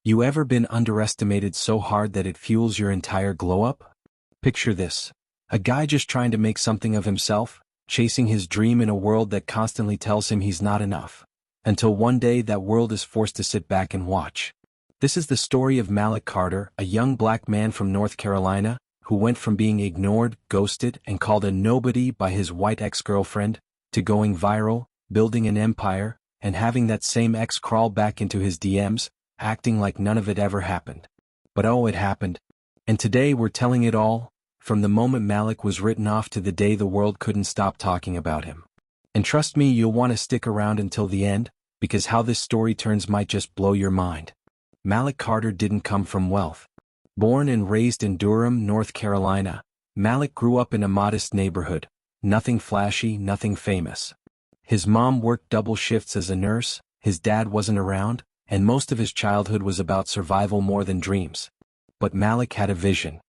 You ever been underestimated so hard that it fuels your entire glow-up? Picture this. A guy just trying to make something of himself, chasing his dream in a world that constantly tells him he's not enough. Until one day that world is forced to sit back and watch. This is the story of Malik Carter, a young black man from North Carolina, who went from being ignored, ghosted, and called a nobody by his white ex-girlfriend, to going viral, building an empire, and having that same ex crawl back into his DMs, acting like none of it ever happened. But oh, it happened. And today we're telling it all, from the moment Malik was written off to the day the world couldn't stop talking about him. And trust me, you'll want to stick around until the end, because how this story turns might just blow your mind. Malik Carter didn't come from wealth. Born and raised in Durham, North Carolina, Malik grew up in a modest neighborhood. Nothing flashy, nothing famous. His mom worked double shifts as a nurse, his dad wasn't around, and most of his childhood was about survival more than dreams. But Malik had a vision.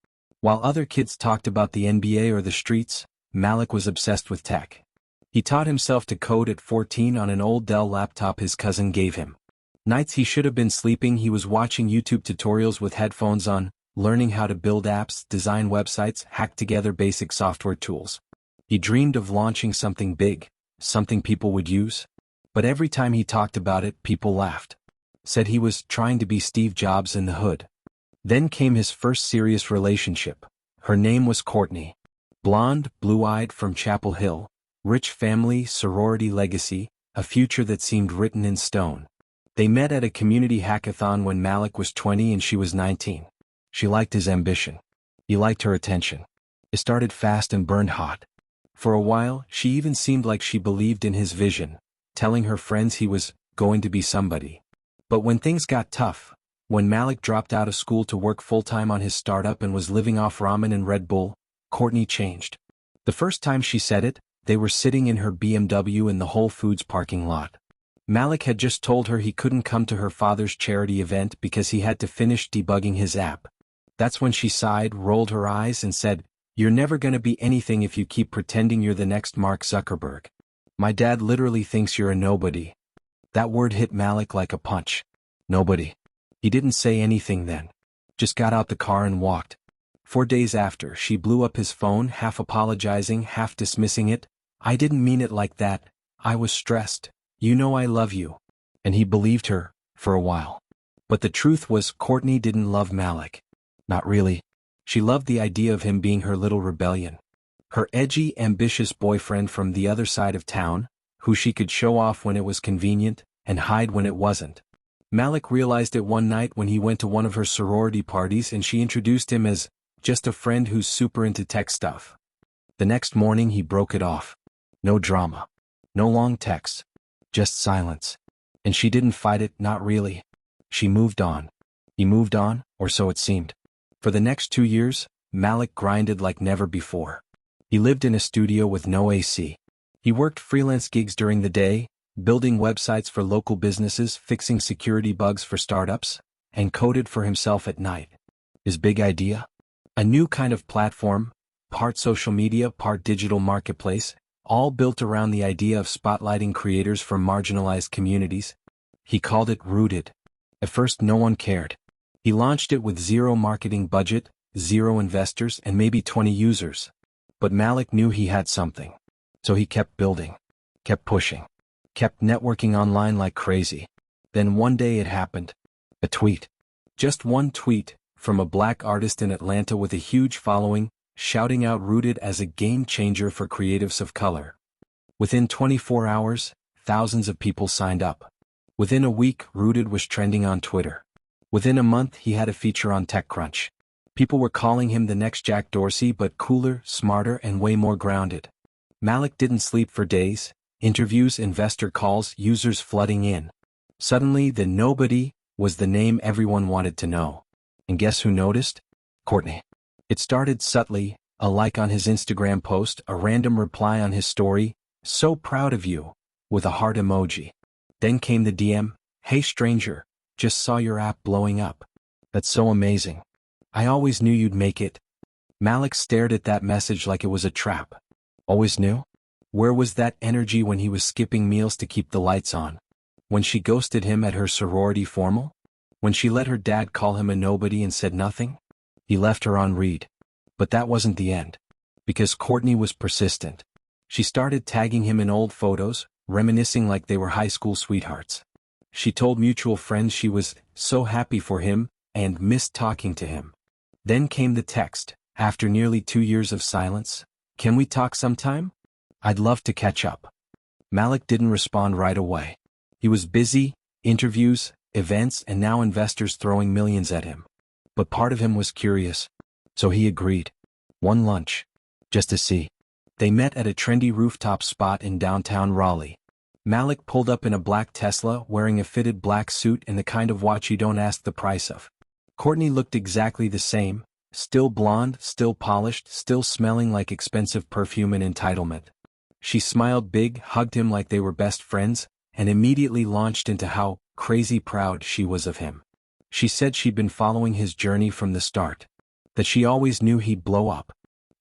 While other kids talked about the NBA or the streets, Malik was obsessed with tech. He taught himself to code at 14 on an old Dell laptop his cousin gave him. Nights he should have been sleeping, he was watching YouTube tutorials with headphones on, learning how to build apps, design websites, hack together basic software tools. He dreamed of launching something big, something people would use. But every time he talked about it, people laughed. Said he was trying to be Steve Jobs in the hood. Then came his first serious relationship. Her name was Courtney. Blonde, blue-eyed, from Chapel Hill. Rich family, sorority legacy, a future that seemed written in stone. They met at a community hackathon when Malik was 20 and she was 19. She liked his ambition. He liked her attention. It started fast and burned hot. For a while, she even seemed like she believed in his vision, telling her friends he was going to be somebody. But when things got tough, when Malik dropped out of school to work full-time on his startup and was living off ramen and Red Bull, Courtney changed. The first time she said it, they were sitting in her BMW in the Whole Foods parking lot. Malik had just told her he couldn't come to her father's charity event because he had to finish debugging his app. That's when she sighed, rolled her eyes, and said, "You're never gonna be anything if you keep pretending you're the next Mark Zuckerberg. My dad literally thinks you're a nobody." That word hit Malik like a punch. Nobody. He didn't say anything then. Just got out the car and walked. 4 days after, she blew up his phone, half apologizing, half dismissing it. "I didn't mean it like that. I was stressed. You know I love you." And he believed her, for a while. But the truth was, Courtney didn't love Malik. Not really. She loved the idea of him being her little rebellion. Her edgy, ambitious boyfriend from the other side of town, who she could show off when it was convenient, and hide when it wasn't. Malik realized it one night when he went to one of her sorority parties and she introduced him as just a friend who's super into tech stuff. The next morning he broke it off. No drama. No long texts. Just silence. And she didn't fight it, not really. She moved on. He moved on, or so it seemed. For the next 2 years, Malik grinded like never before. He lived in a studio with no AC. He worked freelance gigs during the day, building websites for local businesses, fixing security bugs for startups, and coded for himself at night. His big idea? A new kind of platform, part social media, part digital marketplace, all built around the idea of spotlighting creators from marginalized communities. He called it Rooted. At first no one cared. He launched it with zero marketing budget, zero investors, and maybe 20 users. But Malik knew he had something. So he kept building, kept pushing, kept networking online like crazy. Then one day it happened. A tweet. Just one tweet, from a black artist in Atlanta with a huge following, shouting out Rooted as a game changer for creatives of color. Within 24 hours, thousands of people signed up. Within a week, Rooted was trending on Twitter. Within a month, he had a feature on TechCrunch. People were calling him the next Jack Dorsey, but cooler, smarter, and way more grounded. Malik didn't sleep for days. Interviews, investor calls, users flooding in. Suddenly, the nobody was the name everyone wanted to know. And guess who noticed? Courtney. It started subtly, a like on his Instagram post, a random reply on his story, "So proud of you," with a heart emoji. Then came the DM, "Hey stranger, just saw your app blowing up. That's so amazing. I always knew you'd make it." Malik stared at that message like it was a trap. Always knew? Where was that energy when he was skipping meals to keep the lights on? When she ghosted him at her sorority formal? When she let her dad call him a nobody and said nothing, he left her on read. But that wasn't the end. Because Courtney was persistent. She started tagging him in old photos, reminiscing like they were high school sweethearts. She told mutual friends she was so happy for him and missed talking to him. Then came the text, after nearly 2 years of silence, "Can we talk sometime? I'd love to catch up." Malik didn't respond right away. He was busy, interviews, events, and now investors throwing millions at him. But part of him was curious. So he agreed. One lunch. Just to see. They met at a trendy rooftop spot in downtown Raleigh. Malik pulled up in a black Tesla wearing a fitted black suit and the kind of watch you don't ask the price of. Courtney looked exactly the same, still blonde, still polished, still smelling like expensive perfume and entitlement. She smiled big, hugged him like they were best friends, and immediately launched into how crazy proud she was of him. She said she'd been following his journey from the start. That she always knew he'd blow up.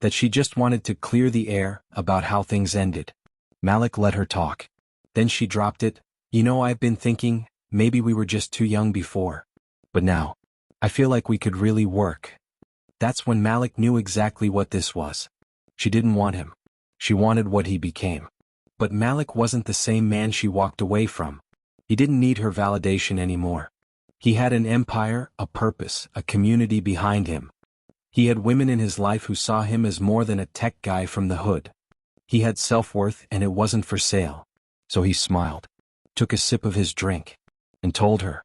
That she just wanted to clear the air about how things ended. Malik let her talk. Then she dropped it. "You know, I've been thinking, maybe we were just too young before. But now, I feel like we could really work." That's when Malik knew exactly what this was. She didn't want him. She wanted what he became. But Malik wasn't the same man she walked away from. He didn't need her validation anymore. He had an empire, a purpose, a community behind him. He had women in his life who saw him as more than a tech guy from the hood. He had self-worth and it wasn't for sale. So he smiled, took a sip of his drink, and told her.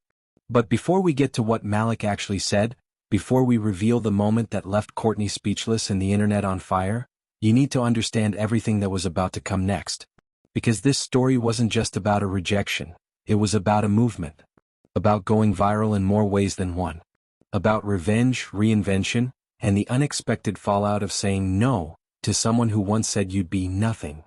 But before we get to what Malik actually said, before we reveal the moment that left Courtney speechless and the internet on fire, you need to understand everything that was about to come next. Because this story wasn't just about a rejection, it was about a movement. About going viral in more ways than one. About revenge, reinvention, and the unexpected fallout of saying no to someone who once said you'd be nothing.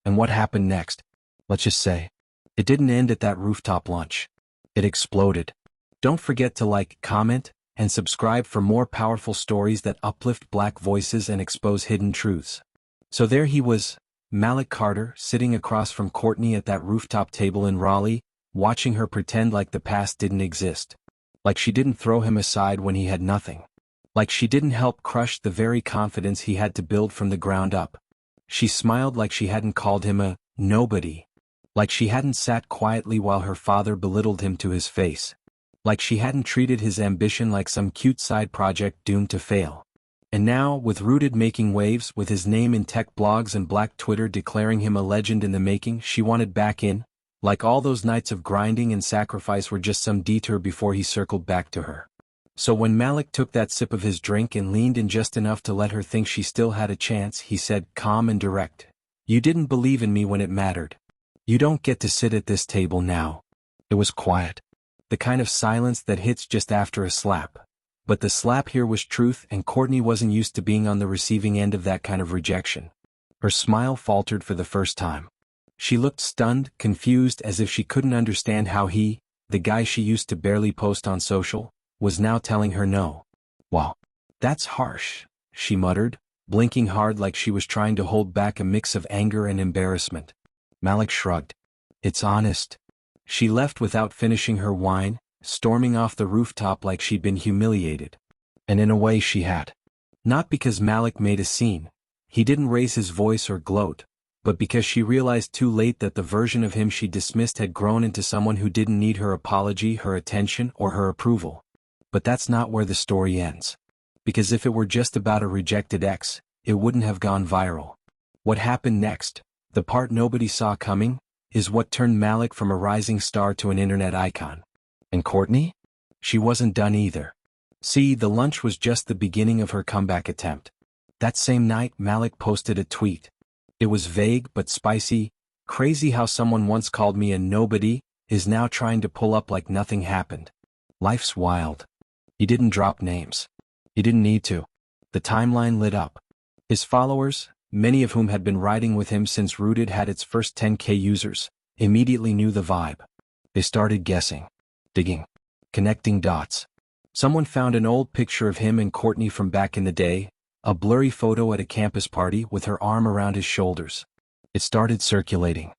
And what happened next? Let's just say, it didn't end at that rooftop lunch. It exploded. Don't forget to like, comment, and subscribe for more powerful stories that uplift Black voices and expose hidden truths. So there he was, Malik Carter, sitting across from Courtney at that rooftop table in Raleigh, watching her pretend like the past didn't exist. Like she didn't throw him aside when he had nothing. Like she didn't help crush the very confidence he had to build from the ground up. She smiled like she hadn't called him a nobody. Like she hadn't sat quietly while her father belittled him to his face. Like she hadn't treated his ambition like some cute side project doomed to fail. And now, with Rooted making waves, with his name in tech blogs and Black Twitter declaring him a legend in the making, she wanted back in. Like all those nights of grinding and sacrifice were just some detour before he circled back to her. So when Malik took that sip of his drink and leaned in just enough to let her think she still had a chance, he said, calm and direct, "You didn't believe in me when it mattered. You don't get to sit at this table now." It was quiet. The kind of silence that hits just after a slap. But the slap here was truth, and Courtney wasn't used to being on the receiving end of that kind of rejection. Her smile faltered for the first time. She looked stunned, confused, as if she couldn't understand how he, the guy she used to barely post on social, was now telling her no. "Wow, that's harsh," she muttered, blinking hard like she was trying to hold back a mix of anger and embarrassment. Malik shrugged. "It's honest." She left without finishing her wine, storming off the rooftop like she'd been humiliated. And in a way she had. Not because Malik made a scene. He didn't raise his voice or gloat. But because she realized too late that the version of him she dismissed had grown into someone who didn't need her apology, her attention, or her approval. But that's not where the story ends. Because if it were just about a rejected ex, it wouldn't have gone viral. What happened next, the part nobody saw coming, is what turned Malik from a rising star to an internet icon. And Courtney? She wasn't done either. See, the lunch was just the beginning of her comeback attempt. That same night, Malik posted a tweet. It was vague but spicy. "Crazy how someone once called me a nobody is now trying to pull up like nothing happened. Life's wild." He didn't drop names. He didn't need to. The timeline lit up. His followers, many of whom had been riding with him since Rooted had its first 10K users, immediately knew the vibe. They started guessing, digging, connecting dots. Someone found an old picture of him and Courtney from back in the day, a blurry photo at a campus party with her arm around his shoulders. It started circulating.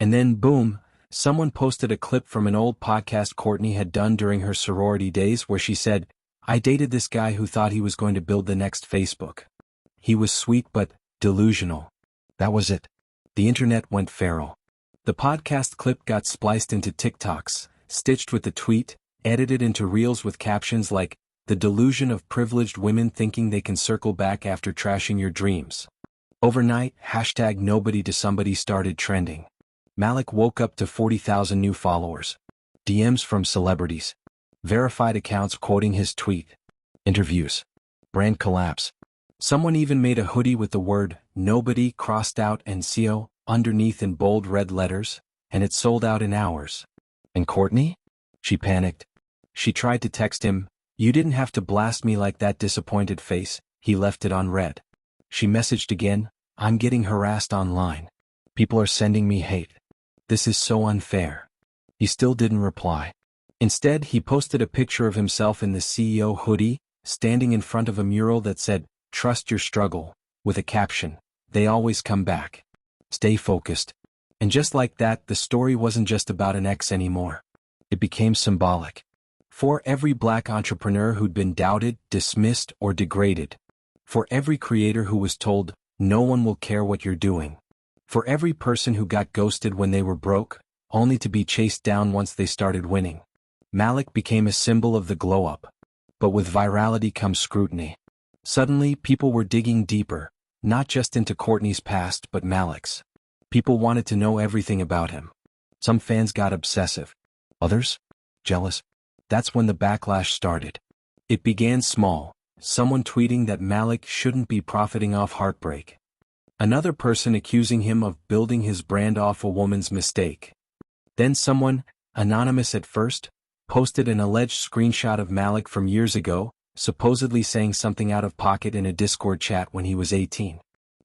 And then boom, Someone posted a clip from an old podcast Courtney had done during her sorority days where she said, "I dated this guy who thought he was going to build the next Facebook. He was sweet but delusional." That was it. The internet went feral. The podcast clip got spliced into TikToks, stitched with the tweet, edited into reels with captions like, "The delusion of privileged women thinking they can circle back after trashing your dreams." Overnight, #nobody to somebody started trending. Malik woke up to 40,000 new followers. DMs from celebrities. Verified accounts quoting his tweet. Interviews. Brand collapse. Someone even made a hoodie with the word "nobody" crossed out and CO underneath in bold red letters, and it sold out in hours. And Courtney? She panicked. She tried to text him, "You didn't have to blast me like that," disappointed face. He left it on read. She messaged again, "I'm getting harassed online. People are sending me hate. This is so unfair." He still didn't reply. Instead, he posted a picture of himself in the CEO hoodie, standing in front of a mural that said, "Trust your struggle," with a caption, "They always come back. Stay focused." And just like that, the story wasn't just about an ex anymore. It became symbolic. For every Black entrepreneur who'd been doubted, dismissed, or degraded. For every creator who was told, "No one will care what you're doing." For every person who got ghosted when they were broke, only to be chased down once they started winning. Malik became a symbol of the glow-up. But with virality comes scrutiny. Suddenly, people were digging deeper, not just into Courtney's past but Malik's. People wanted to know everything about him. Some fans got obsessive. Others? Jealous. That's when the backlash started. It began small, someone tweeting that Malik shouldn't be profiting off heartbreak. Another person accusing him of building his brand off a woman's mistake. Then someone, anonymous at first, posted an alleged screenshot of Malik from years ago, supposedly saying something out of pocket in a Discord chat when he was 18.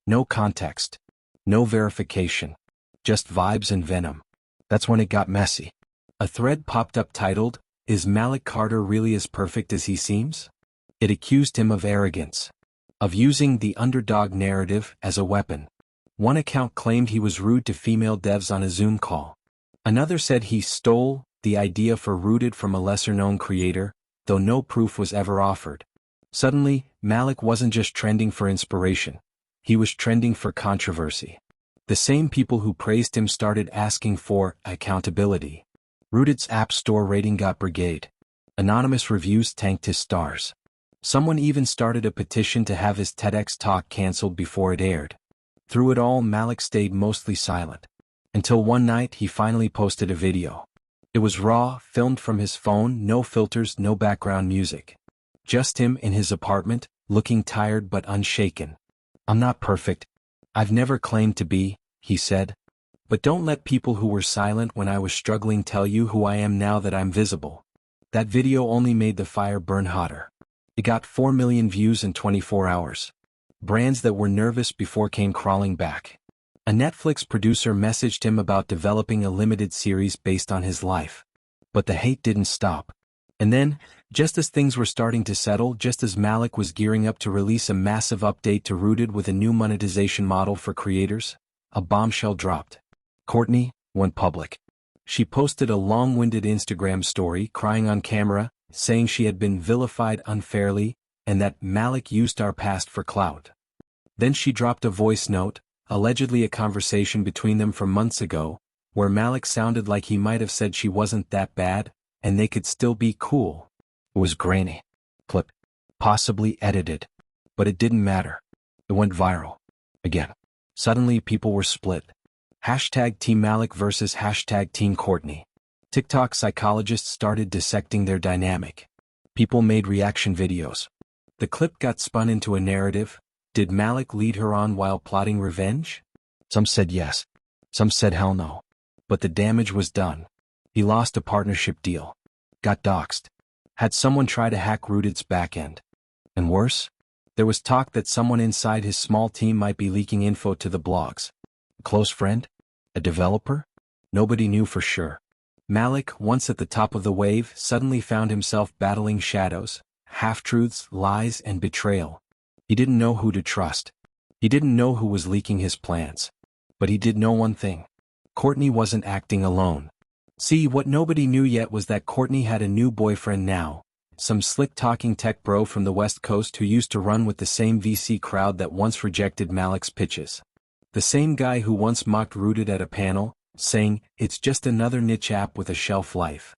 No context. No verification. Just vibes and venom. That's when it got messy. A thread popped up titled, "Is Malik Carter really as perfect as he seems?" It accused him of arrogance. Of using the underdog narrative as a weapon. One account claimed he was rude to female devs on a Zoom call. Another said he stole the idea for Rooted from a lesser-known creator, though no proof was ever offered. Suddenly, Malik wasn't just trending for inspiration. He was trending for controversy. The same people who praised him started asking for accountability. Rooted's App Store rating got brigade. Anonymous reviews tanked his stars. Someone even started a petition to have his TEDx talk cancelled before it aired. Through it all, Malik stayed mostly silent. Until one night he finally posted a video. It was raw, filmed from his phone, no filters, no background music. Just him in his apartment, looking tired but unshaken. "I'm not perfect. I've never claimed to be," he said. "But don't let people who were silent when I was struggling tell you who I am now that I'm visible." That video only made the fire burn hotter. It got 4 million views in 24 hours. Brands that were nervous before came crawling back. A Netflix producer messaged him about developing a limited series based on his life. But the hate didn't stop. And then, just as things were starting to settle, just as Malik was gearing up to release a massive update to Rooted with a new monetization model for creators, a bombshell dropped. Courtney went public. She posted a long-winded Instagram story crying on camera, saying she had been vilified unfairly, and that Malik used our past for clout. Then she dropped a voice note, allegedly a conversation between them from months ago, where Malik sounded like he might have said she wasn't that bad, and they could still be cool. It was grainy. Clip. Possibly edited. But it didn't matter. It went viral. Again. Suddenly people were split. #Team Malik versus #Team Courtney. TikTok psychologists started dissecting their dynamic. People made reaction videos. The clip got spun into a narrative. Did Malik lead her on while plotting revenge? Some said yes. Some said hell no. But the damage was done. He lost a partnership deal. Got doxxed. Had someone try to hack Rooted's backend. And worse? There was talk that someone inside his small team might be leaking info to the blogs. A close friend? A developer? Nobody knew for sure. Malik, once at the top of the wave, suddenly found himself battling shadows, half-truths, lies, and betrayal. He didn't know who to trust. He didn't know who was leaking his plans. But he did know one thing. Courtney wasn't acting alone. See, what nobody knew yet was that Courtney had a new boyfriend now, some slick-talking tech bro from the West Coast who used to run with the same VC crowd that once rejected Malik's pitches. The same guy who once mocked Rooted at a panel, saying, "It's just another niche app with a shelf life."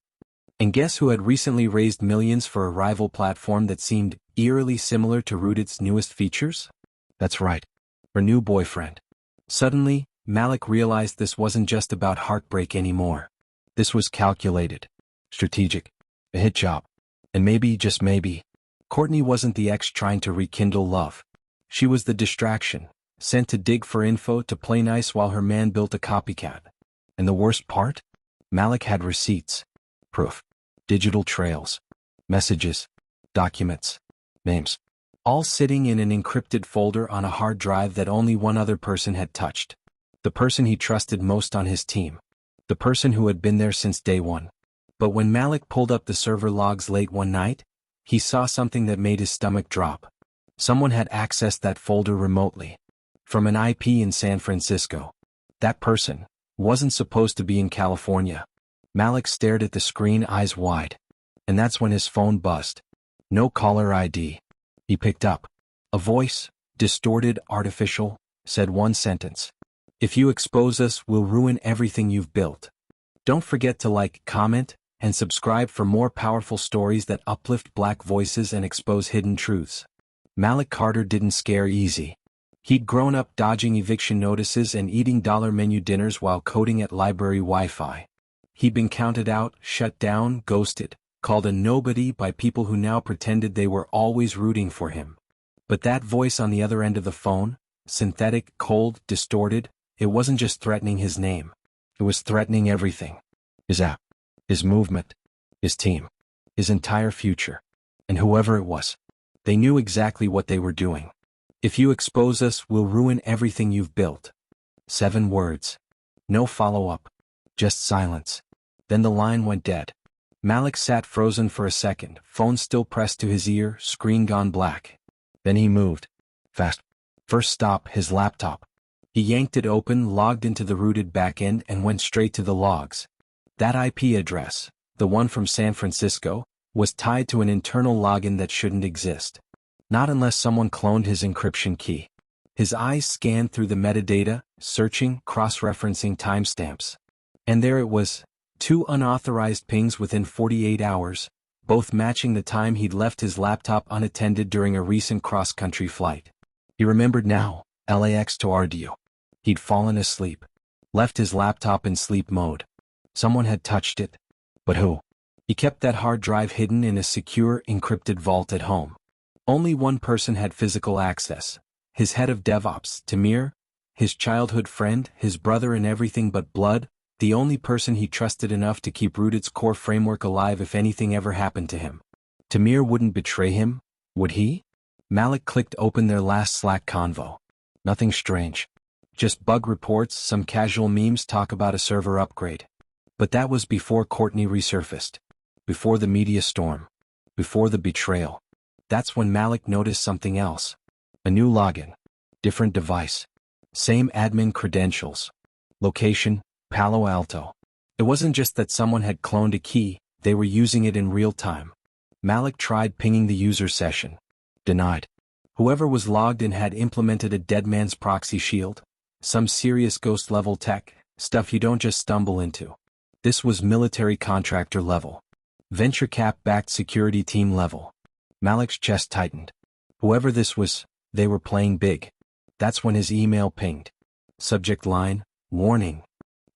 And guess who had recently raised millions for a rival platform that seemed eerily similar to Rooted's newest features? That's right, her new boyfriend. Suddenly, Malik realized this wasn't just about heartbreak anymore. This was calculated, strategic, a hit job. And maybe, just maybe, Courtney wasn't the ex trying to rekindle love. She was the distraction, sent to dig for info to play nice while her man built a copycat. And the worst part? Malik had receipts, proof, digital trails, messages, documents, names, all sitting in an encrypted folder on a hard drive that only one other person had touched. The person he trusted most on his team. The person who had been there since day one. But when Malik pulled up the server logs late one night, he saw something that made his stomach drop. Someone had accessed that folder remotely. From an IP in San Francisco. That person wasn't supposed to be in California. Malik stared at the screen, eyes wide. And that's when his phone buzzed. No caller ID. He picked up. A voice, distorted, artificial, said one sentence. "If you expose us, we'll ruin everything you've built. Don't forget to like, comment, and subscribe for more powerful stories that uplift Black voices and expose hidden truths." Malik Carter didn't scare easy. He'd grown up dodging eviction notices and eating dollar menu dinners while coding at library Wi-Fi. He'd been counted out, shut down, ghosted, called a nobody by people who now pretended they were always rooting for him. But that voice on the other end of the phone, synthetic, cold, distorted, it wasn't just threatening his name. It was threatening everything. His app, his movement, his team, his entire future. And whoever it was, they knew exactly what they were doing. "If you expose us, we'll ruin everything you've built." 7 words. No follow-up. Just silence. Then the line went dead. Malik sat frozen for a second, phone still pressed to his ear, screen gone black. Then he moved. Fast. First stop, his laptop. He yanked it open, logged into the Rooted backend, and went straight to the logs. That IP address, the one from San Francisco, was tied to an internal login that shouldn't exist. Not unless someone cloned his encryption key. His eyes scanned through the metadata, searching, cross-referencing timestamps. And there it was, 2 unauthorized pings within 48 hours, both matching the time he'd left his laptop unattended during a recent cross-country flight. He remembered now, LAX to RDU. He'd fallen asleep. Left his laptop in sleep mode. Someone had touched it. But who? He kept that hard drive hidden in a secure, encrypted vault at home. Only one person had physical access. His head of DevOps, Tamir, his childhood friend, his brother in everything but blood, the only person he trusted enough to keep Rooted's core framework alive if anything ever happened to him. Tamir wouldn't betray him, would he? Malik clicked open their last Slack convo. Nothing strange. Just bug reports, some casual memes talk about a server upgrade. But that was before Courtney resurfaced. Before the media storm. Before the betrayal. That's when Malik noticed something else. A new login. Different device. Same admin credentials. Location, Palo Alto. It wasn't just that someone had cloned a key, they were using it in real time. Malik tried pinging the user session. Denied. Whoever was logged in had implemented a dead man's proxy shield. Some serious ghost-level tech, stuff you don't just stumble into. This was military contractor level. Venture cap-backed security team level. Malik's chest tightened. Whoever this was, they were playing big. That's when his email pinged. Subject line, warning.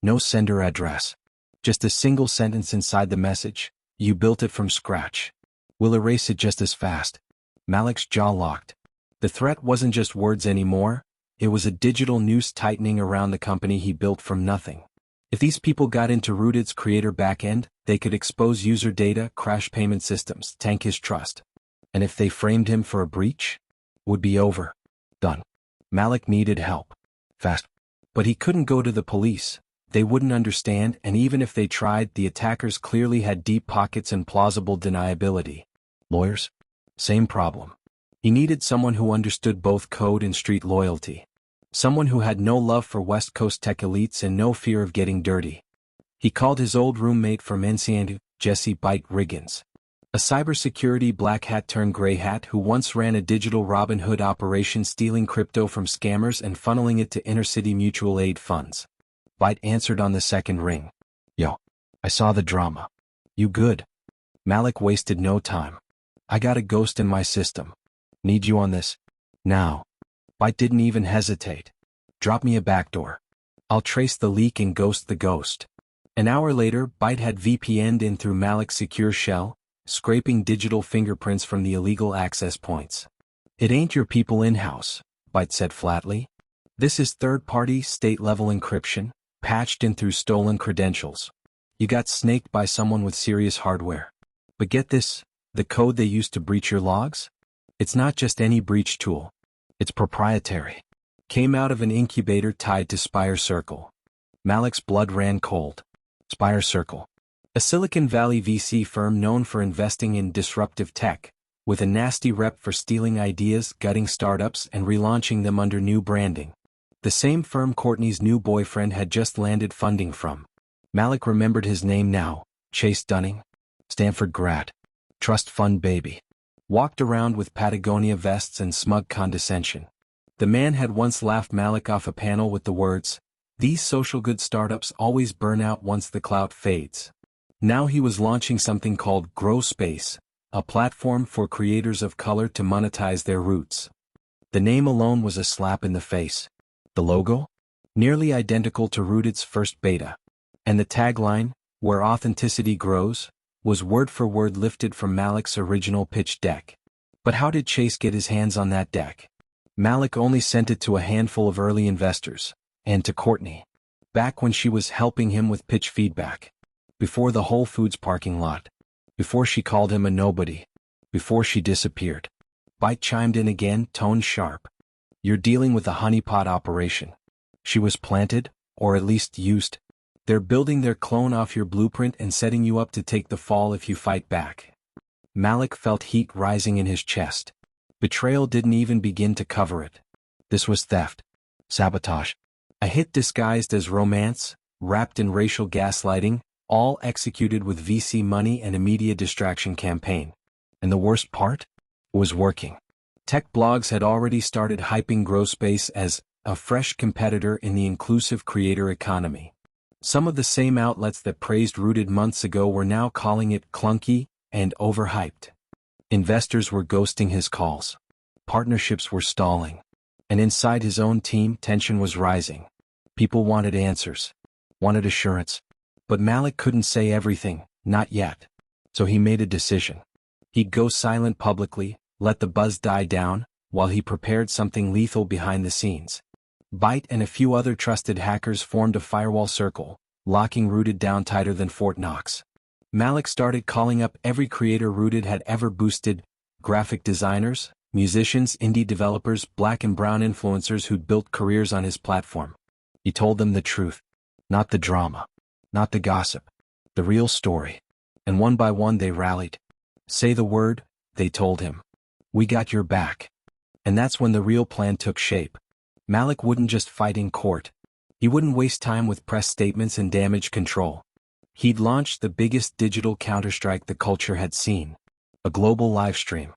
No sender address. Just a single sentence inside the message. You built it from scratch. We'll erase it just as fast. Malik's jaw locked. The threat wasn't just words anymore. It was a digital noose tightening around the company he built from nothing. If these people got into Rooted's creator backend, they could expose user data, crash payment systems, tank his trust. And if they framed him for a breach, would be over. Done. Malik needed help. Fast. But he couldn't go to the police. They wouldn't understand, and even if they tried, the attackers clearly had deep pockets and plausible deniability. Lawyers? Same problem. He needed someone who understood both code and street loyalty. Someone who had no love for West Coast tech elites and no fear of getting dirty. He called his old roommate from Enciente, Jesse Byte Riggins, a cybersecurity black hat turned gray hat who once ran a digital Robin Hood operation stealing crypto from scammers and funneling it to inner-city mutual aid funds. Byte answered on the second ring. Yo, I saw the drama. You good? Malik wasted no time. I got a ghost in my system. Need you on this? Now. Byte didn't even hesitate. Drop me a backdoor. I'll trace the leak and ghost the ghost. An hour later, Byte had VPN'd in through Malik's secure shell, scraping digital fingerprints from the illegal access points. It ain't your people in-house, Byte said flatly. This is third-party, state-level encryption, patched in through stolen credentials. You got snaked by someone with serious hardware. But get this, the code they used to breach your logs? It's not just any breach tool. It's proprietary. Came out of an incubator tied to Spire Circle. Malik's blood ran cold. Spire Circle, a Silicon Valley VC firm known for investing in disruptive tech, with a nasty rep for stealing ideas, gutting startups, and relaunching them under new branding. The same firm Courtney's new boyfriend had just landed funding from. Malik remembered his name now, Chase Dunning, Stanford grad, trust fund baby. Walked around with Patagonia vests and smug condescension. The man had once laughed Malik off a panel with the words, "These social good startups always burn out once the clout fades." Now he was launching something called growspace, a platform for creators of color to monetize their roots. The name alone was a slap in the face. The logo? Nearly identical to Rooted's first beta. And the tagline, "Where authenticity grows," was word for word lifted from Malik's original pitch deck. But how did Chase get his hands on that deck? Malik only sent it to a handful of early investors, and to Courtney. Back when she was helping him with pitch feedback. Before the Whole Foods parking lot. Before she called him a nobody. Before she disappeared. Byte chimed in again, tone sharp. You're dealing with a honeypot operation. She was planted, or at least used. They're building their clone off your blueprint and setting you up to take the fall if you fight back. Malik felt heat rising in his chest. Betrayal didn't even begin to cover it. This was theft. Sabotage. A hit disguised as romance, wrapped in racial gaslighting, all executed with VC money and a media distraction campaign. And the worst part? It was working. Tech blogs had already started hyping growspace as a fresh competitor in the inclusive creator economy. Some of the same outlets that praised Rooted months ago were now calling it clunky and overhyped. Investors were ghosting his calls. Partnerships were stalling. And inside his own team, tension was rising. People wanted answers. Wanted assurance. But Malik couldn't say everything, not yet. So he made a decision. He'd go silent publicly, let the buzz die down, while he prepared something lethal behind the scenes. Byte and a few other trusted hackers formed a firewall circle, locking Rooted down tighter than Fort Knox. Malik started calling up every creator Rooted had ever boosted, graphic designers, musicians, indie developers, black and brown influencers who'd built careers on his platform. He told them the truth. Not the drama. Not the gossip. The real story. And one by one they rallied. Say the word, they told him. We got your back. And that's when the real plan took shape. Malik wouldn't just fight in court. He wouldn't waste time with press statements and damage control. He'd launched the biggest digital counterstrike the culture had seen. A global livestream.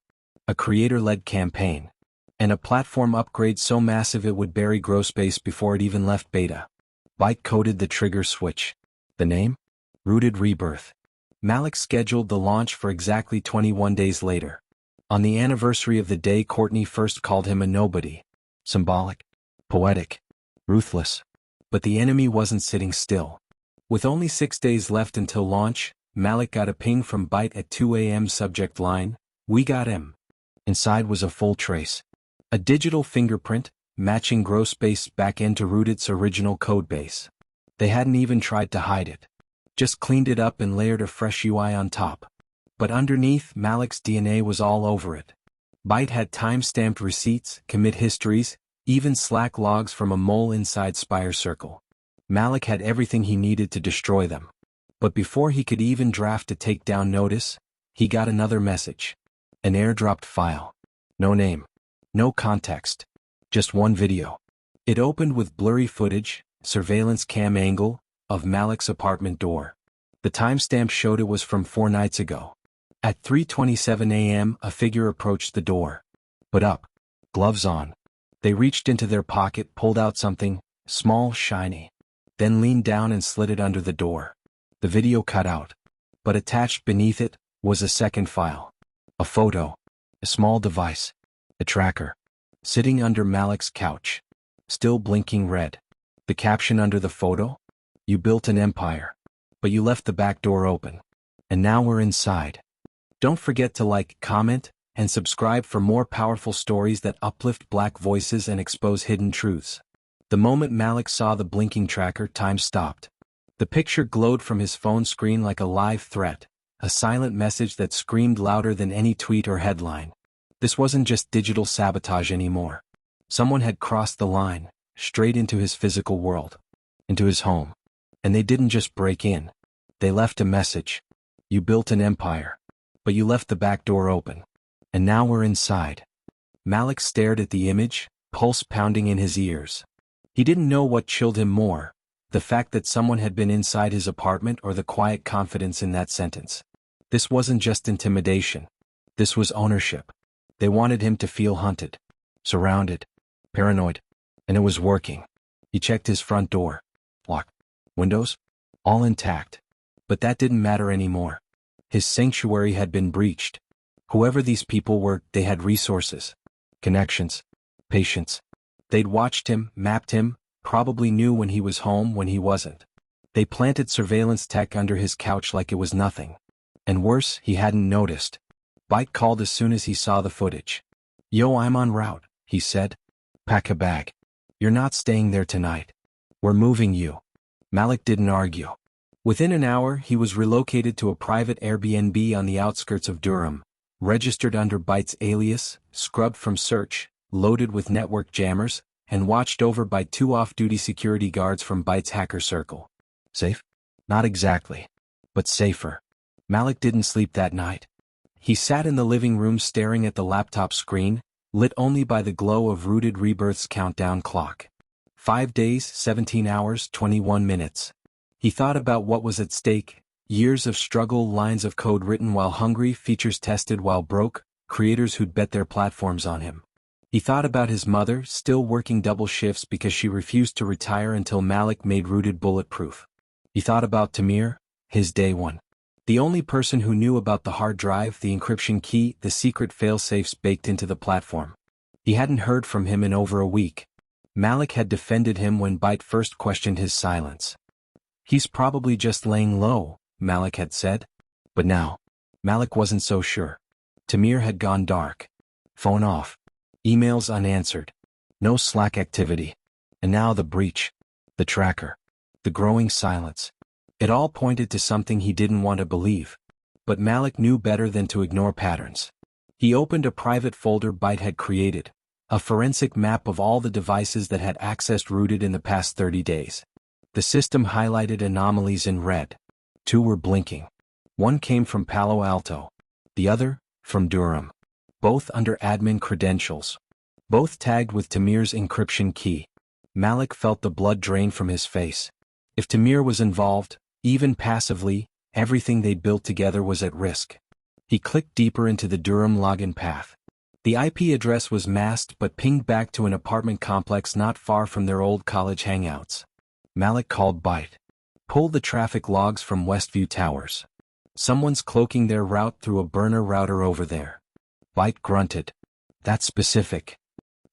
A creator-led campaign. And a platform upgrade so massive it would bury growspace before it even left beta. Byte coded the trigger switch. The name? Rooted Rebirth. Malik scheduled the launch for exactly 21 days later. On the anniversary of the day Courtney first called him a nobody. Symbolic. Poetic. Ruthless. But the enemy wasn't sitting still. With only 6 days left until launch, Malik got a ping from Byte at 2 a.m. subject line, "We got him." Inside was a full trace. A digital fingerprint, matching growspace back into Rooted's original codebase. They hadn't even tried to hide it. Just cleaned it up and layered a fresh UI on top. But underneath, Malik's DNA was all over it. Byte had time-stamped receipts, commit histories, even Slack logs from a mole inside Spire Circle. Malik had everything he needed to destroy them. But before he could even draft a takedown notice, he got another message. An airdropped file. No name. No context. Just one video. It opened with blurry footage, surveillance cam angle, of Malik's apartment door. The timestamp showed it was from 4 nights ago. At 3:27 a.m., a figure approached the door. Put up. Gloves on. They reached into their pocket, pulled out something, small, shiny. Then leaned down and slid it under the door. The video cut out. But attached beneath it was a second file. A photo. A small device. A tracker. Sitting under Malik's couch. Still blinking red. The caption under the photo? You built an empire. But you left the back door open. And now we're inside. Don't forget to like, comment, and subscribe for more powerful stories that uplift Black voices and expose hidden truths. The moment Malik saw the blinking tracker, time stopped. The picture glowed from his phone screen like a live threat, a silent message that screamed louder than any tweet or headline. This wasn't just digital sabotage anymore. Someone had crossed the line, straight into his physical world. Into his home. And they didn't just break in. They left a message. You built an empire. But you left the back door open. And now we're inside. Malik stared at the image, pulse pounding in his ears. He didn't know what chilled him more, the fact that someone had been inside his apartment or the quiet confidence in that sentence. This wasn't just intimidation. This was ownership. They wanted him to feel hunted, surrounded, paranoid. And it was working. He checked his front door. Locked. Windows? All intact. But that didn't matter anymore. His sanctuary had been breached. Whoever these people were, they had resources, connections, patience. They'd watched him, mapped him, probably knew when he was home, when he wasn't. They planted surveillance tech under his couch like it was nothing. And worse, he hadn't noticed. Byte called as soon as he saw the footage. Yo, I'm en route, he said. Pack a bag. You're not staying there tonight. We're moving you. Malik didn't argue. Within an hour, he was relocated to a private Airbnb on the outskirts of Durham, registered under Byte's alias, scrubbed from search, loaded with network jammers, and watched over by 2 off-duty security guards from Byte's hacker circle. Safe? Not exactly. But safer. Malik didn't sleep that night. He sat in the living room staring at the laptop screen, lit only by the glow of Rooted Rebirth's countdown clock. 5 days, 17 hours, 21 minutes. He thought about what was at stake: years of struggle, lines of code written while hungry, features tested while broke, creators who'd bet their platforms on him. He thought about his mother, still working double shifts because she refused to retire until Malik made Rooted bulletproof. He thought about Tamir, his day one. The only person who knew about the hard drive, the encryption key, the secret failsafes baked into the platform. He hadn't heard from him in over a week. Malik had defended him when Byte first questioned his silence. He's probably just laying low, Malik had said. But now, Malik wasn't so sure. Tamir had gone dark. Phone off. Emails unanswered. No Slack activity. And now the breach. The tracker. The growing silence. It all pointed to something he didn't want to believe. But Malik knew better than to ignore patterns. He opened a private folder Byte had created, a forensic map of all the devices that had accessed Rooted in the past 30 days. The system highlighted anomalies in red. 2 were blinking. One came from Palo Alto. The other, from Durham. Both under admin credentials. Both tagged with Tamir's encryption key. Malik felt the blood drain from his face. If Tamir was involved, even passively, everything they'd built together was at risk. He clicked deeper into the Durham login path. The IP address was masked but pinged back to an apartment complex not far from their old college hangouts. Malik called Byte. Pulled the traffic logs from Westview Towers. Someone's cloaking their route through a burner router over there. Byte grunted. That's specific.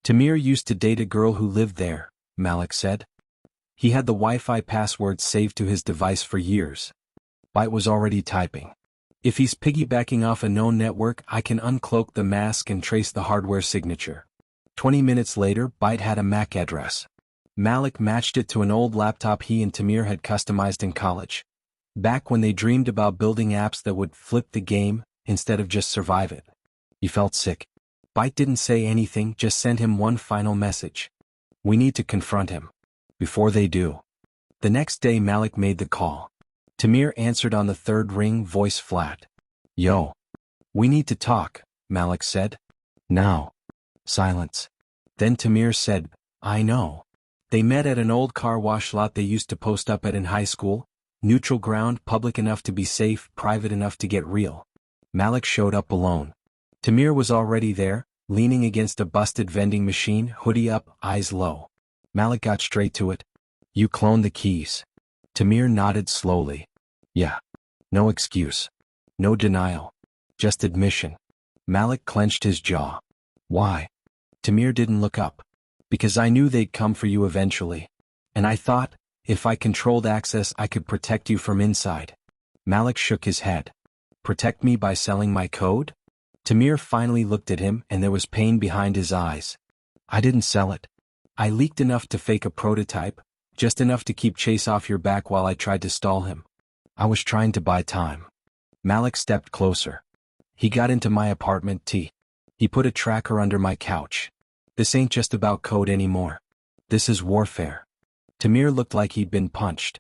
Tamir used to date a girl who lived there, Malik said. He had the Wi-Fi password saved to his device for years. Byte was already typing. If he's piggybacking off a known network, I can uncloak the mask and trace the hardware signature. 20 minutes later, Byte had a MAC address. Malik matched it to an old laptop he and Tamir had customized in college. Back when they dreamed about building apps that would flip the game, instead of just survive it. He felt sick. Byte didn't say anything, just sent him one final message. We need to confront him. Before they do. The next day Malik made the call. Tamir answered on the 3rd ring, voice flat. Yo. We need to talk, Malik said. Now. Silence. Then Tamir said, I know. They met at an old car wash lot they used to post up at in high school, neutral ground, public enough to be safe, private enough to get real. Malik showed up alone. Tamir was already there, leaning against a busted vending machine, hoodie up, eyes low. Malik got straight to it. "You cloned the keys." Tamir nodded slowly. "Yeah. No excuse. No denial. Just admission." Malik clenched his jaw. "Why?" Tamir didn't look up. "Because I knew they'd come for you eventually. And I thought, if I controlled access I could protect you from inside." Malik shook his head. "Protect me by selling my code?" Tamir finally looked at him and there was pain behind his eyes. "I didn't sell it. I leaked enough to fake a prototype, just enough to keep Chase off your back while I tried to stall him. I was trying to buy time." Malik stepped closer. "He got into my apartment, He put a tracker under my couch. This ain't just about code anymore. This is warfare." Tamir looked like he'd been punched.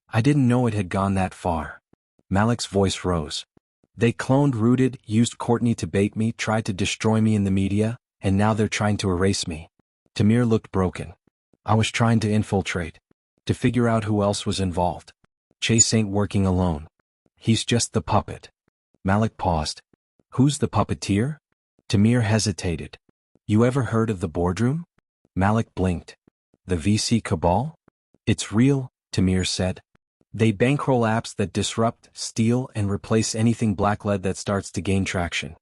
"I didn't know it had gone that far." Malik's voice rose. "They cloned Rooted, used Courtney to bait me, tried to destroy me in the media, and now they're trying to erase me." Tamir looked broken. "I was trying to infiltrate. To figure out who else was involved. Chase ain't working alone. He's just the puppet." Malik paused. "Who's the puppeteer?" Tamir hesitated. "You ever heard of the boardroom?" Malik blinked. "The VC cabal?" "It's real," Tamir said. "They bankroll apps that disrupt, steal, and replace anything black-led that starts to gain traction.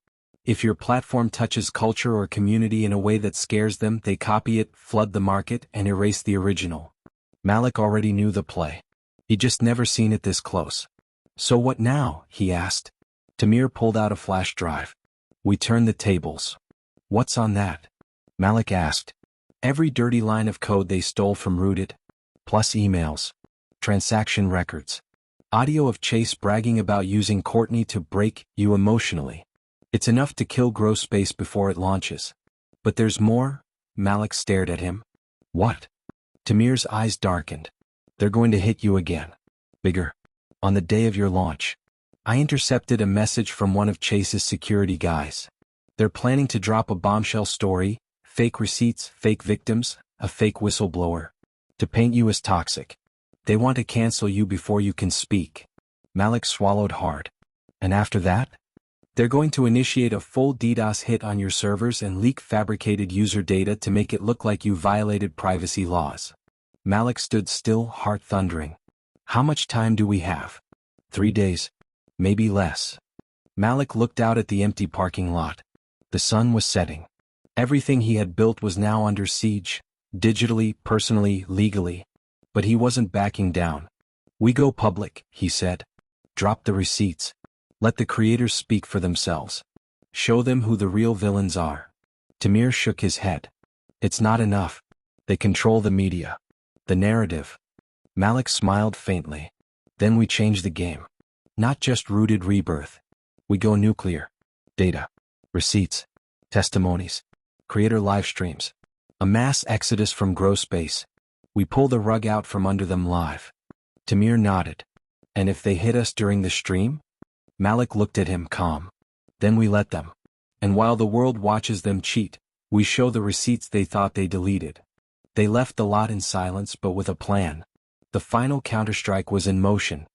If your platform touches culture or community in a way that scares them, they copy it, flood the market, and erase the original." Malik already knew the play. He'd just never seen it this close. "So what now?" he asked. Tamir pulled out a flash drive. "We turn the tables." "What's on that?" Malik asked. "Every dirty line of code they stole from Rooted. Plus emails. Transaction records. Audio of Chase bragging about using Courtney to break you emotionally. It's enough to kill growspace before it launches. But there's more." Malik stared at him. "What?" Tamir's eyes darkened. "They're going to hit you again. Bigger. On the day of your launch. I intercepted a message from one of Chase's security guys. They're planning to drop a bombshell story, fake receipts, fake victims, a fake whistleblower. To paint you as toxic. They want to cancel you before you can speak." Malik swallowed hard. "And after that?" "They're going to initiate a full DDoS hit on your servers and leak fabricated user data to make it look like you violated privacy laws." Malik stood still, heart thundering. "How much time do we have?" 3 days. Maybe less." Malik looked out at the empty parking lot. The sun was setting. Everything he had built was now under siege, digitally, personally, legally. But he wasn't backing down. "We go public," he said. "Drop the receipts. Let the creators speak for themselves. Show them who the real villains are." Tamir shook his head. "It's not enough. They control the media. The narrative." Malik smiled faintly. "Then we change the game. Not just Rooted rebirth. We go nuclear. Data. Receipts. Testimonies. Creator live streams. A mass exodus from growspace. We pull the rug out from under them live." Tamir nodded. "And if they hit us during the stream?" Malik looked at him calm. "Then we let them. And while the world watches them cheat, we show the receipts they thought they deleted." They left the lot in silence but with a plan. The final counterstrike was in motion.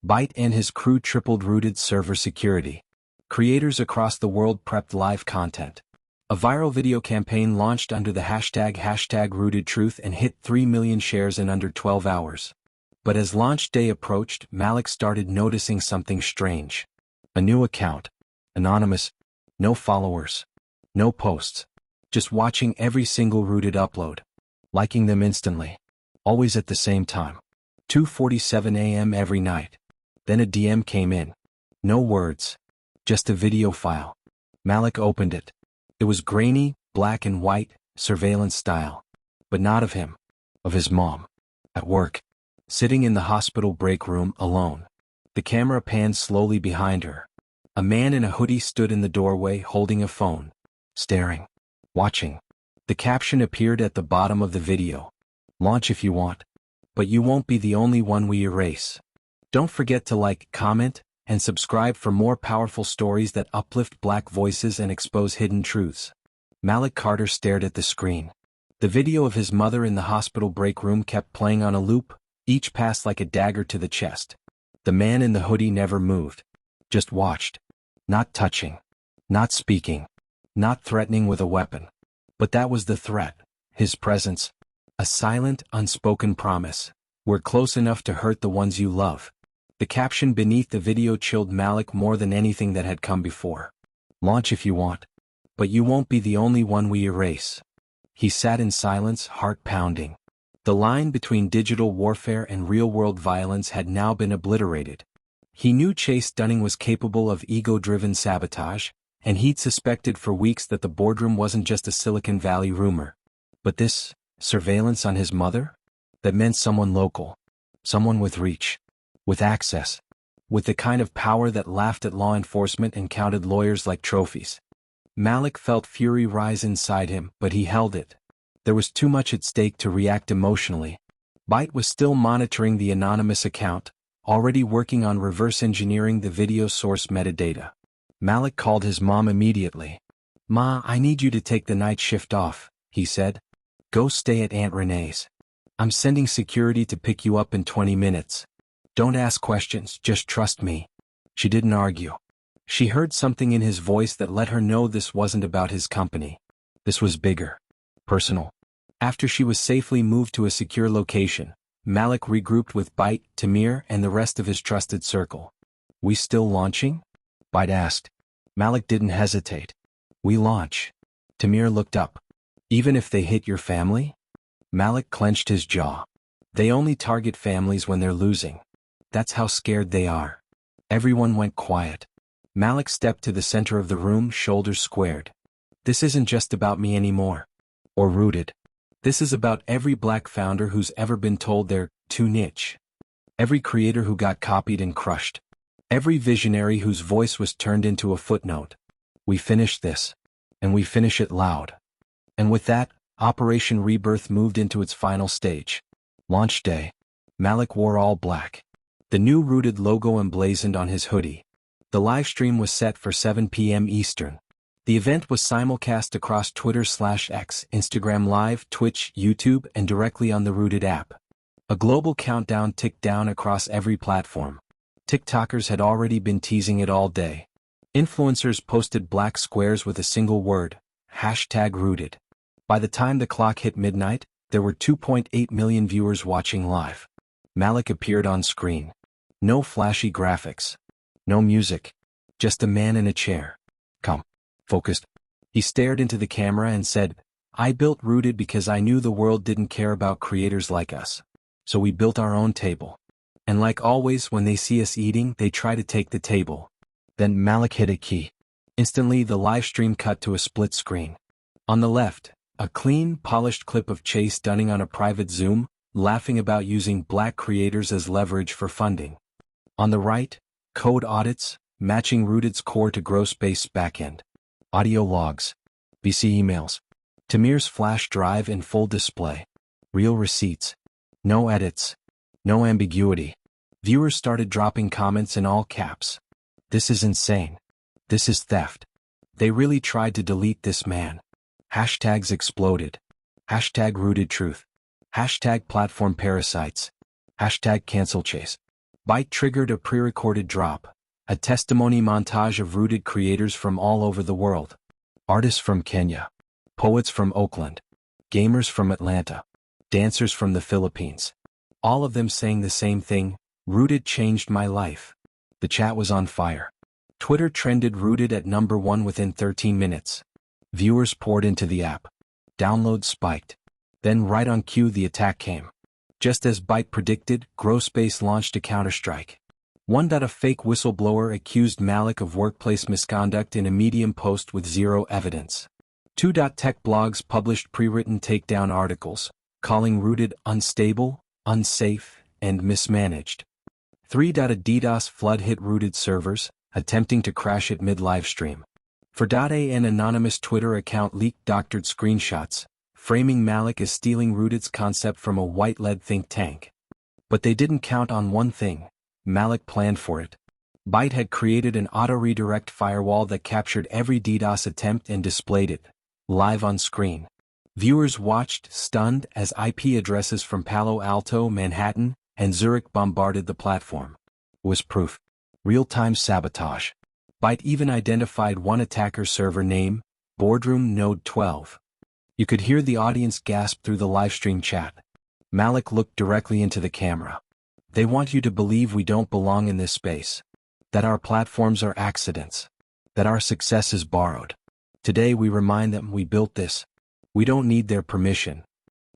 Byte and his crew tripled Rooted server security. Creators across the world prepped live content. A viral video campaign launched under the hashtag #RootedTruth and hit 3 million shares in under 12 hours. But as launch day approached, Malik started noticing something strange. A new account. Anonymous. No followers. No posts. Just watching every single Rooted upload. Liking them instantly. Always at the same time. 2:47 a.m. every night. Then a DM came in. No words. Just a video file. Malik opened it. It was grainy, black and white, surveillance style. But not of him. Of his mom. At work. Sitting in the hospital break room alone. The camera panned slowly behind her. A man in a hoodie stood in the doorway holding a phone. Staring. Watching. The caption appeared at the bottom of the video. "Launch if you want. But you won't be the only one we erase. Don't forget to like, comment, and subscribe for more powerful stories that uplift Black voices and expose hidden truths." Malik Carter stared at the screen. The video of his mother in the hospital break room kept playing on a loop, each pass like a dagger to the chest. The man in the hoodie never moved. Just watched. Not touching. Not speaking. Not threatening with a weapon. But that was the threat. His presence. A silent, unspoken promise. We're close enough to hurt the ones you love. The caption beneath the video chilled Malik more than anything that had come before. Launch if you want. But you won't be the only one we erase. He sat in silence, heart pounding. The line between digital warfare and real-world violence had now been obliterated. He knew Chase Dunning was capable of ego-driven sabotage, and he'd suspected for weeks that the boardroom wasn't just a Silicon Valley rumor. But this surveillance on his mother? That meant someone local. Someone with reach. With access. With the kind of power that laughed at law enforcement and counted lawyers like trophies. Malik felt fury rise inside him, but he held it. There was too much at stake to react emotionally. Byte was still monitoring the anonymous account, already working on reverse engineering the video source metadata. Malik called his mom immediately. "Ma, I need you to take the night shift off," he said. "Go stay at Aunt Renee's. I'm sending security to pick you up in 20 minutes. Don't ask questions, just trust me." She didn't argue. She heard something in his voice that let her know this wasn't about his company. This was bigger. Personal. After she was safely moved to a secure location, Malik regrouped with Byte, Tamir, and the rest of his trusted circle. "We still launching?" Byte asked. Malik didn't hesitate. "We launch." Tamir looked up. "Even if they hit your family?" Malik clenched his jaw. "They only target families when they're losing. That's how scared they are." Everyone went quiet. Malik stepped to the center of the room, shoulders squared. "This isn't just about me anymore. Or Rooted. This is about every black founder who's ever been told they're too niche. Every creator who got copied and crushed. Every visionary whose voice was turned into a footnote. We finish this. And we finish it loud." And with that, Operation Rebirth moved into its final stage. Launch day. Malik wore all black. The new Rooted logo emblazoned on his hoodie. The live stream was set for 7 p.m. Eastern. The event was simulcast across Twitter/X, Instagram Live, Twitch, YouTube, and directly on the Rooted app. A global countdown ticked down across every platform. TikTokers had already been teasing it all day. Influencers posted black squares with a single word, #Rooted. By the time the clock hit midnight, there were 2.8 million viewers watching live. Malik appeared on screen. No flashy graphics. No music. Just a man in a chair. Calm. Focused. He stared into the camera and said, "I built Rooted because I knew the world didn't care about creators like us. So we built our own table. And like always, when they see us eating, they try to take the table." Then Malik hit a key. Instantly, the live stream cut to a split screen. On the left, a clean, polished clip of Chase Dunning on a private Zoom, laughing about using black creators as leverage for funding. On the right, code audits, matching Rooted's core to growspace backend. Audio logs. BC emails. Tamir's flash drive in full display. Real receipts. No edits. No ambiguity. Viewers started dropping comments in all caps. "This is insane. This is theft. They really tried to delete this man." Hashtags exploded. #Rooted Truth. #platform parasites. #cancel Chase. Byte triggered a pre-recorded drop. A testimony montage of Rooted creators from all over the world. Artists from Kenya. Poets from Oakland. Gamers from Atlanta. Dancers from the Philippines. All of them saying the same thing, "Rooted changed my life." The chat was on fire. Twitter trended Rooted at #1 within 13 minutes. Viewers poured into the app. Downloads spiked. Then right on cue the attack came. Just as Byte predicted, Growspace launched a counterstrike. A fake whistleblower accused Malik of workplace misconduct in a Medium post with zero evidence. Tech blogs published pre-written takedown articles, calling Rooted unstable, unsafe, and mismanaged. A DDoS flood hit Rooted servers, attempting to crash it mid-livestream. An anonymous Twitter account leaked doctored screenshots, framing Malik as stealing Rooted's concept from a white-led think tank. But they didn't count on one thing. Malik planned for it. Byte had created an auto-redirect firewall that captured every DDoS attempt and displayed it, live on screen. Viewers watched, stunned, as IP addresses from Palo Alto, Manhattan, and Zurich bombarded the platform. It was proof. Real-time sabotage. Byte even identified one attacker's server name, Boardroom Node 12. You could hear the audience gasp through the livestream chat. Malik looked directly into the camera. They want you to believe we don't belong in this space. That our platforms are accidents. That our success is borrowed. Today we remind them we built this. We don't need their permission.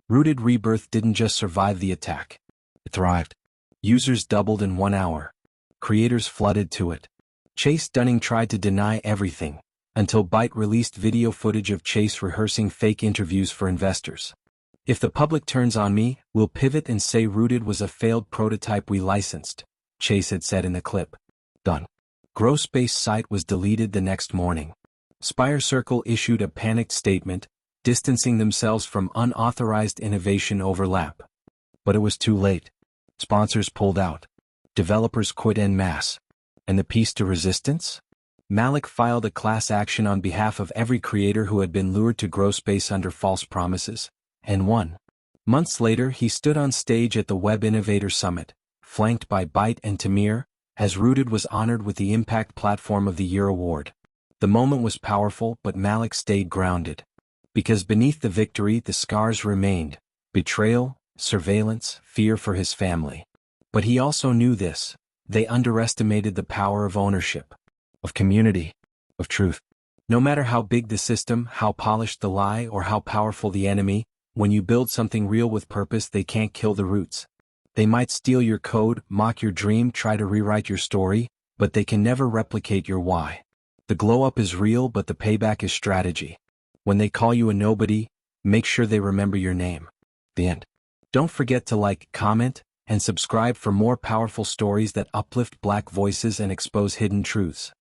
Rooted Rebirth didn't just survive the attack. It thrived. Users doubled in 1 hour. Creators flooded to it. Chase Dunning tried to deny everything, until Byte released video footage of Chase rehearsing fake interviews for investors. If the public turns on me, we'll pivot and say Rooted was a failed prototype we licensed, Chase had said in the clip. Done. Growspace site was deleted the next morning. Spire Circle issued a panicked statement, distancing themselves from unauthorized innovation overlap. But it was too late. Sponsors pulled out. Developers quit en masse. And the piece to resistance? Malik filed a class action on behalf of every creator who had been lured to Growspace under false promises, and won. Months later, he stood on stage at the Web Innovator Summit, flanked by Byte and Tamir, as Rooted was honored with the Impact Platform of the Year award. The moment was powerful, but Malik stayed grounded. Because beneath the victory, the scars remained: betrayal, surveillance, fear for his family. But he also knew this: they underestimated the power of ownership, of community, of truth. No matter how big the system, how polished the lie, or how powerful the enemy, when you build something real with purpose, they can't kill the roots. They might steal your code, mock your dream, try to rewrite your story, but they can never replicate your why. The glow-up is real, but the payback is strategy. When they call you a nobody, make sure they remember your name. The end. Don't forget to like, comment, and subscribe for more powerful stories that uplift Black voices and expose hidden truths.